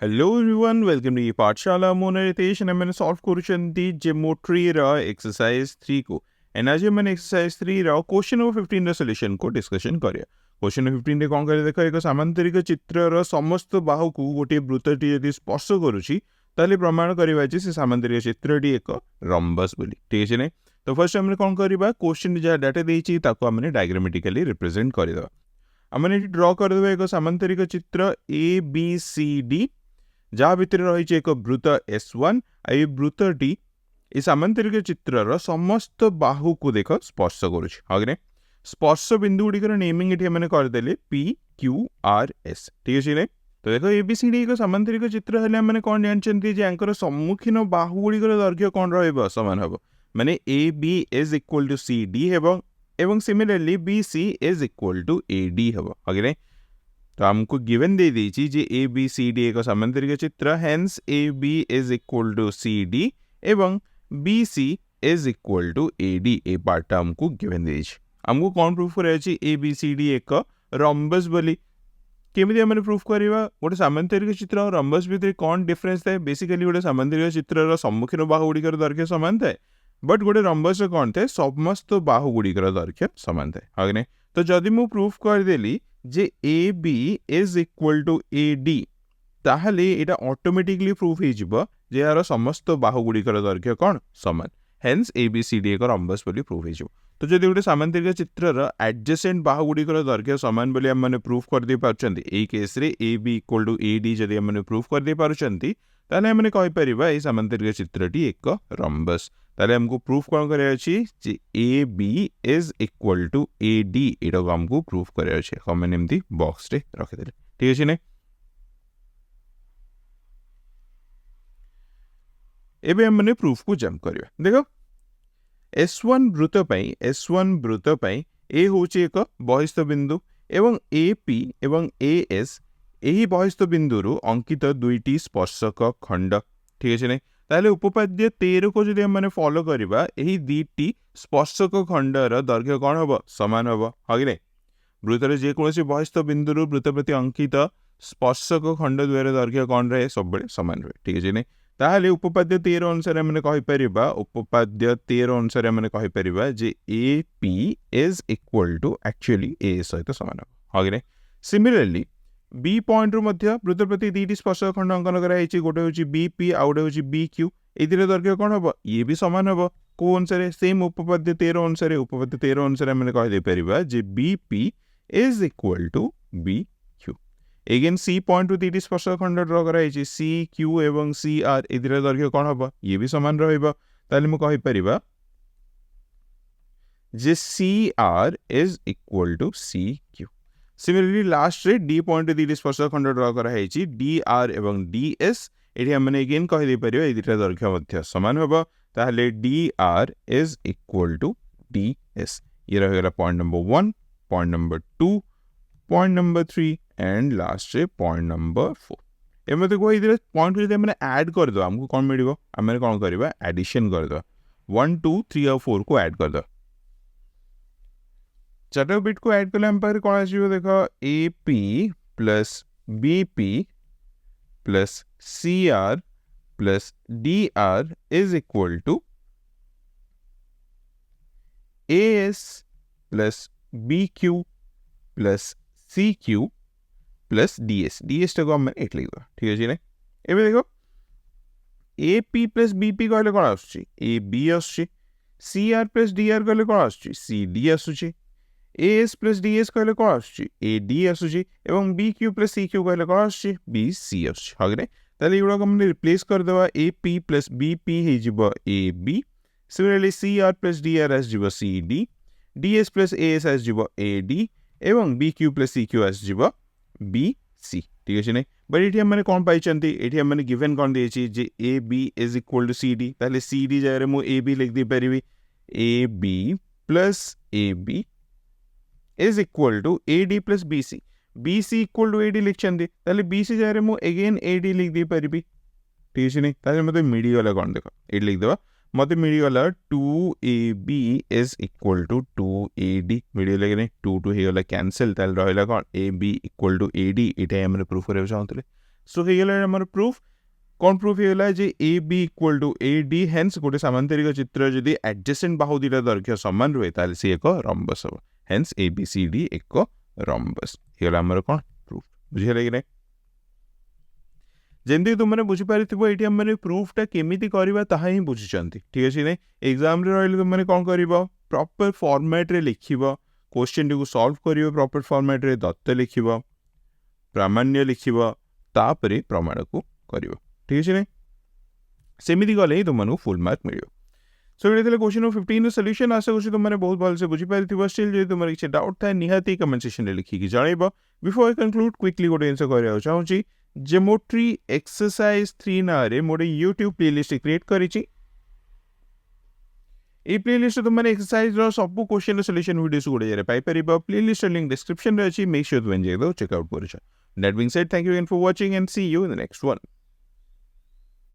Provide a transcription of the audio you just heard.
Hello everyone, welcome to the पाठशाला मो Ritesh and मैंने सॉल्व करूछंती ज्योमेट्री रा एक्सरसाइज 3 को एंड आज मैंने एक्सरसाइज 3 रा क्वेश्चन नंबर 15 रा सॉल्यूशन को डिस्कशन करिया। क्वेश्चन नंबर 15 रे कोन करे देखो एक समांतरिक चित्र रा समस्त बाहु को गोटे वृत्तटी यदि स्पर्श करूची ताले प्रमाण करबा जे से समांतरिक चित्रटी एक रम्बस बोली। ठीक है ने तो फर्स्ट हमने कोन करबा क्वेश्चन जे डाटा देछि ताको हमने डायग्रामेटिकली रिप्रेजेंट करदबा। हमने ड्रॉ करदबा एक समांतरिक चित्र ए बी सी डी जहाँ भितर रही एक वृत्त S1 आ वृत्तटी ए सामांतरिक चित्रर समस्त बाहु को देख स्पर्श करुच्छे। स्पर्श बिंदु गुड़िकर नेमिंग ये मैंने करदे PQRS। ठीक अच्छे तो देख ABCD एक सामांतरिक चित्र है मैंने कौन जानते आंकर सम्मुखीन बाहु गुड़िकर दैर्घ्य कौन रमान हम माने AB is equal to CD एवं similarly BC is equal to AD हम आगे तो हमको गिवन दे दीजिए जे ए बी सी डी एक सामांतरिक चित्र hence A B is equal to C D एवं B C is equal to A D ए पार्ट हमको गिवन दे दीजिए। हमको कौन प्रूफ करे अछि ए बी सी डी एक रम्बस बोली केमिति हमने प्रूफ करबा गोटे सामांतरिक चित्र और रम्बस भितर कौन डिफरेंस थाए बेसिकली गोटे सामांतरिक चित्रर सम्मुखीन बाहु गुड़िकर दैर्घ्य समान थाए बट गोटे रम्बस कौन थाए समस्त बाहु गुड़िकर दैर्घ्य समान थाए आगे तो जदि मु प्रूफ करदेली जे A B is equal to A D ताहले एटा ऑटोमेटिकली प्रूफ हो जिवो जे यार समस्त बाहु गुड़िकर दैर्घ्य कौन समान hence A B C D एक रम्बस बोली प्रूफ हो जिवो। तो जदि गोटे सामांतरिक चित्रर एडजेसेंट बाहु गुड़िकर दैर्घ्य समान बोली हम प्रूफ कर दे पारछंती एई केस रे A B equal to A D जदि हम प्रूफ कर दे पारछंती ताले हम कहि परिबा ए सामांतरिक चित्रटी एक रम्बस। ताले हमको प्रूफ कौन करे अछि जे A B is equal to A D एटा को हमको प्रूफ करे अछि कमेंट एमती बॉक्स रे रखि देले। ठीक अछि ने एबे हमने प्रूफ को जंप करबा। देखो S1 वृत्त पई ए होछि एक बहिस्थ बिंदु एवं AP एवं AS एही बहिस्थ बिंदुरु अंकित दुईटी स्पर्शक खंड। ठीक अछि ने ताले उपपाद्य 13 को जदि हम फॉलो करबा एही दीटी स्पर्शक खंडर दैर्घ्य कौन हम समान हम आगे वृत्तर जेकोसी बहिस्थ बिंदुरु वृत्त प्रति अंकित स्पर्शक खंड द्वयर दैर्घ्य कौन रहे सब समान रहे। ठीक है ताहले उपपाद्य 13 अनुसार हमने कहि परिबा उपपाद्य 13 अनुसार हमने कहि परिबा जे AP is equal to actually A सहित समान हम आगे सिमिलरली बी पॉइंट मध्य वृत्त प्रति दीटी स्पर्शक खंड अंकन कराई गोटे हूँ BP आ गोटे हूँ BQ ए दैर्घ्य कौन हम ये भी समान हम को अनुसार सेम उपपाद्य 13 अनुसार उपपाद्य 13 अनुसार हमने कहि परिबा जे BP is equal to BQ। Again C point टू दीटी स्पर्शक खंड ड्र कराई CQ एवं CR ए दैर्घ्य कौन हम ये भी समान रहिबा ताले मु कहि परिबा जे CR is equal to CQ। Similarly last रे डी पॉइंट दीटी स्पर्शक खंड ड्र कराई DR एवं DS एठी हमने अगेन कहि दे परिबा ए दुटा दैर्घ्य मध्य समान होबो ताहले DR is equal to DS। ये रहेगा point number 1 point number 2 point number 3 and last रे पॉइंट नंबर 4 एमे देखो इधर पॉइंट जदि हमने ऐड कर दो हमको कोन मिलिबो हमने कोन करबा एडिशन कर दो 1 2 3 और 4 को ऐड कर दो चार बिट को ऐड कले हम पाखरे कौन आसीबो देखो AP plus BP plus CR plus DR is equal to AS plus BQ plus CQ plus DS को हम एक लिख दो। ठीक है एबे देखो AP प्लस BP कहले कौन आछी AB आछी CR प्लस DR कहले कौन आछी CD आछी AS प्लस DS कहले कौन आछी AD आछी एवं BQ प्लस CQ कहले कौन आछी BC आछी आगे ताले एगुडा को हमने रिप्लेस कर देबा AP प्लस BP हे जिवो AB similarly CR plus DR S जिवो CD DS plus AS S जिवो AD एवं BQ प्लस CQ एस जिवो BC। ठीक है बट एठी हमने कौन पाई चंती एठी हमने गिवन कौन देछि जे AB is equal to CD ताले CD जारे मु AB लिख दे परिबी AB plus AB is equal to AD plus BC BC equal to AD लिखछंती ताले BC जारे मु अगेन AD लिख दे परिबी। ठीक है ताले मते मिडी वाला कौन देखो एडी लिख देबा मते मिडी वाला 2AB is equal to 2AD मिडी लगे नहीं 2 2 हे वाला कैंसिल ताले रहला कौन AB इक्वल टू AD एटा हमरे प्रूफ करे चाहतले सो हो गला हमर प्रूफ कौन प्रूफ होगा जे A B equal to A D hence गोटे सामांतरिक चित्र जदि एडजेसेंट बाहु दुटा दैर्घ्य समान रुहे ताले सी एक रम्बस हम hence A B C D एक रम्बस होगा हमर कौन प्रूफ बुझे कि नहीं जमी तुमने बुझीपार ये आम प्रूफटा केमी करवा ताहा ही बुझी ठीक अच्छे नहीं एग्जाम रही तुमने कौन कर प्रॉपर फॉर्मेट रे लिख क्वेश्चन टी सॉल्व कर प्रॉपर फॉर्मेट रे दत्त लिख प्रामाण्य लिख तापर प्रमाण को कर ठीक अच्छे नहीं सेमती गले ही तुमको फुल मार्क मिल सो ये क्वेश्चन नंबर 15 सॉल्यूशन आशा करुँ तुमने बहुत भलसे बुझीपार स्टिल जो तुम किसी डाउट थाए निहाती कमेंट सेक्शन में लिखिकी जन बिफोर आई कंक्लूड क्विकली गोटे जिन करा चाहूँगी Geometry Exercise-3 नारे मोटे YouTube प्लेलिस्ट क्रिएट करिछि ए प्लेलिस्ट तुमने एक्सरसाइज रो सब क्वेश्चन सॉल्यूशन वीडियोस गुडे जरे पाई परिबा प्लेलिस्ट लिंक डिस्क्रिप्शन रे अछि मेक श्योर टू एंजॉय दो चेक आउट करिछ that being said thank you again for watching and see you in the next one